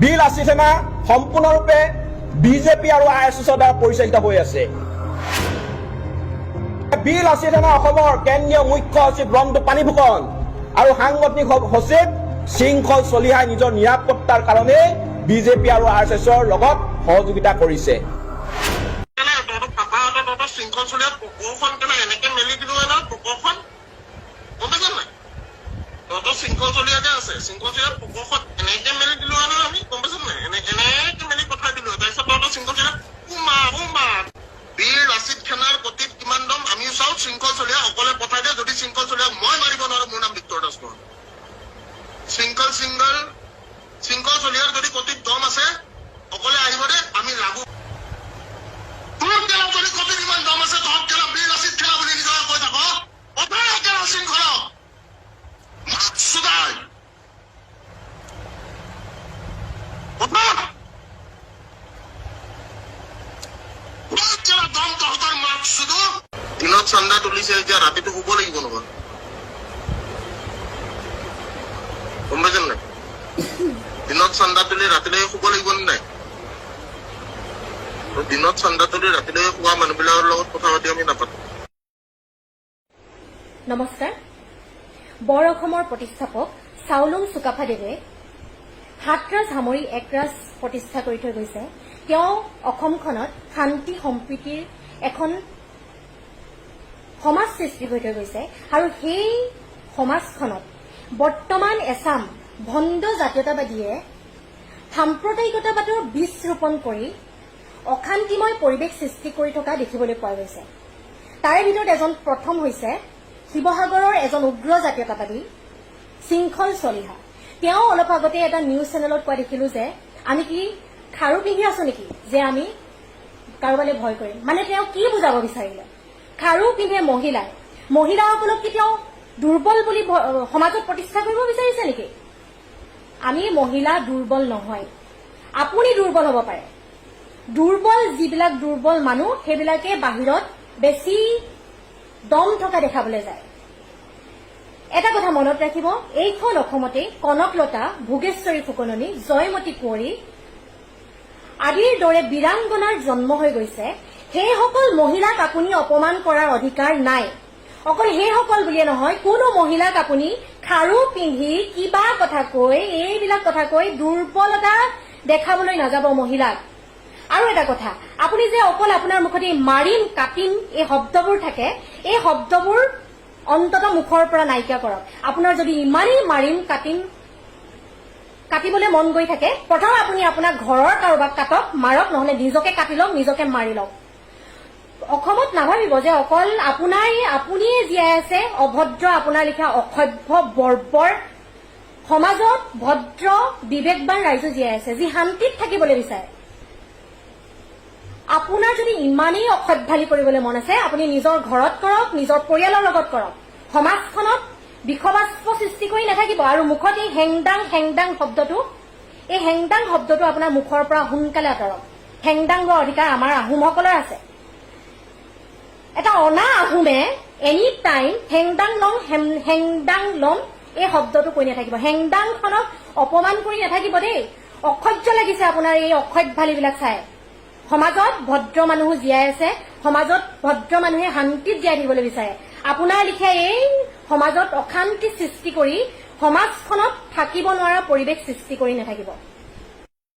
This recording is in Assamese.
বি লাচিত সেনা সম্পূৰ্ণৰূপে বিজেপি আৰু আৰএছএছৰ দ্বাৰা পৰিচালিত হৈ আছে। বি লাচিত সেনা অসমৰ কেন্দ্ৰীয় মুখ্য সচিব ৰন্টু পানীফুকন আৰু সাংগঠনিক সচিব শৃংখল চলিহাই নিজৰ নিৰাপত্তাৰ কাৰণে বিজেপি আৰু আৰএছএছৰ লগত সহযোগিতা কৰিছে। শৃংখল চলিয়া পকৰখন কেনে এনেকে মেলি দিলো না পকৰখন গম পাইছা নাই তহঁতৰ শৃংখল চলিয়াকে আছে শৃংখল চলিয়া পকৰখন এনেকে মেলি দিলো না আমি গম পাইছা নাই এনেকে মেলি পঠাই দিলো তাৰপিছত তহঁতৰ শৃংখল চলিয়া উমা বীৰ লাচিত সেনাৰ গতিত কিমান দম আমিও চাওঁ শৃংখল চলিয়া অকলে পঠাই দিয়ে যদি শৃংখল চলিয়া মই মাৰিব নোৱাৰো মোৰ নাম বিক্টৰ দাস নহয় শৃংখল চলিয়াৰ যদি গতিত দম আছে অকলে আহিব দে আমি লাগু দিনত চান্দা তুলিছে এতিয়া ৰাতিটো শুব লাগিব নহয় গম পাইছেন নাই দিনত চান্দা তুলি ৰাতিলৈ শুব লাগিব নাই দিনত চান্দা তুলি ৰাতিলৈ শুৱা মানুহবিলাকৰ লগত কথা পাতি আমি নাপাতো। নমস্কাৰ। বৰ অসমৰ প্ৰতিষ্ঠাপক চাওলুং চুকাফাদেৱে হাতৰাজ সামৰি একৰাজ প্ৰতিষ্ঠা কৰি থৈ গৈছে। তেওঁ অসমখনত শান্তি সম্প্ৰীতিৰ এখন সমাজ সৃষ্টি কৰি থৈ গৈছে আৰু সেই সমাজখনত বৰ্তমান এছাম ভণ্ড জাতীয়তাবাদীয়ে সাম্প্ৰদায়িকতাবাদৰ বীজ ৰোপণ কৰি অশান্তিময় পৰিৱেশ সৃষ্টি কৰি থকা দেখিবলৈ পোৱা গৈছে। তাৰে ভিতৰত এজন প্ৰথম হৈছে শিৱসাগৰৰ এজন উগ্ৰ জাতীয়তাবাদী শৃংখল চলিহা। তেওঁ অলপ আগতে এটা নিউজ চেনেলত কোৱা দেখিলো যে আমি কি খাৰু পিন্ধি আছো নেকি যে আমি কাৰোবালৈ ভয় কৰিম। মানে তেওঁ কি বুজাব বিচাৰিলে খাৰু পিন্ধে মহিলাসকলক কি তেওঁ দুৰ্বল বুলি সমাজত প্ৰতিষ্ঠা কৰিব বিচাৰিছে নেকি? আমি মহিলা দুৰ্বল নহয়, আপুনি দুৰ্বল হ'ব পাৰে। দুৰ্বল যিবিলাক দুৰ্বল মানুহ সেইবিলাকে বাহিৰত বেছি দম থকা দেখাবলৈ যায়। এটা কথা মনত ৰাখিব, এইখন অসমতে কনকলতা, ভোগেশ্বৰী ফুকননী, জয়মতী কুঁৱৰী আদিৰ দৰে বীৰাংগনাৰ জন্ম হৈ গৈছে। সেইসকল মহিলাক আপুনি অপমান কৰাৰ অধিকাৰ নাই। অকল সেইসকল বুলিয়ে নহয়, কোনো মহিলাক আপুনি খাৰু পিন্ধি কিবা কথা কৈ এইবিলাক কথা কৈ দুৰ্বলতা দেখাবলৈ নাযাব মহিলাক। আৰু এটা কথা, আপুনি যে অকল আপোনাৰ মুখতে মাৰিম কাটিম এই শব্দবোৰ থাকে, এই শব্দবোৰ অন্তত মুখৰ পৰা নাইকিয়া কৰক। আপোনাৰ যদি ইমানেই মাৰিম কাটিবলৈ মন গৈ থাকে, প্ৰথম আপুনি আপোনাৰ ঘৰৰ কাৰোবাক কাটক, মাৰক, নহলে নিজকে কাটি লওক, নিজকে মাৰি লওক। অসমত নাভাবিব যে অকল আপুনিয়ে জীয়াই আছে অভদ্ৰ, আপোনাৰ লিখা অসভ্য বৰ্বৰ সমাজত ভদ্ৰ বিবেকবান ৰাইজো জীয়াই আছে যি শান্তিত থাকিবলৈ বিচাৰে। আপোনাৰ যদি ইমানেই অসভ্যালি কৰিবলৈ মন আছে, আপুনি নিজৰ ঘৰত কৰক, নিজৰ পৰিয়ালৰ লগত কৰক। সমাজখনত বিষবাষ্প সৃষ্টি কৰি নাথাকিব। আৰু মুখত এই হেংদাং শব্দটো আপোনাৰ মুখৰ পৰা সোনকালে আঁতৰক। হেংদাংৰ অধিকাৰ আমাৰ আহোমসকলৰ আছে। এটা অনা আহোমে এনি টাইম হেংদাং লম এই শব্দটো কৈ নাথাকিব। হেংদাংখনক অপমান কৰি নাথাকিব দেই। অসহ্য লাগিছে আপোনাৰ এই অসভ্যালিবিলাক চাই। সমাজত ভদ্ৰ মানুহ জীয়াই আছে, সমাজত ভদ্ৰ মানুহে শান্তিত জীয়াই থাকিবলৈ বিচাৰে। আপোনাৰ লিখে এই সমাজত অশান্তি সৃষ্টি কৰি সমাজখনত থাকিব নোৱাৰা পৰিৱেশ সৃষ্টি কৰি নাথাকিব।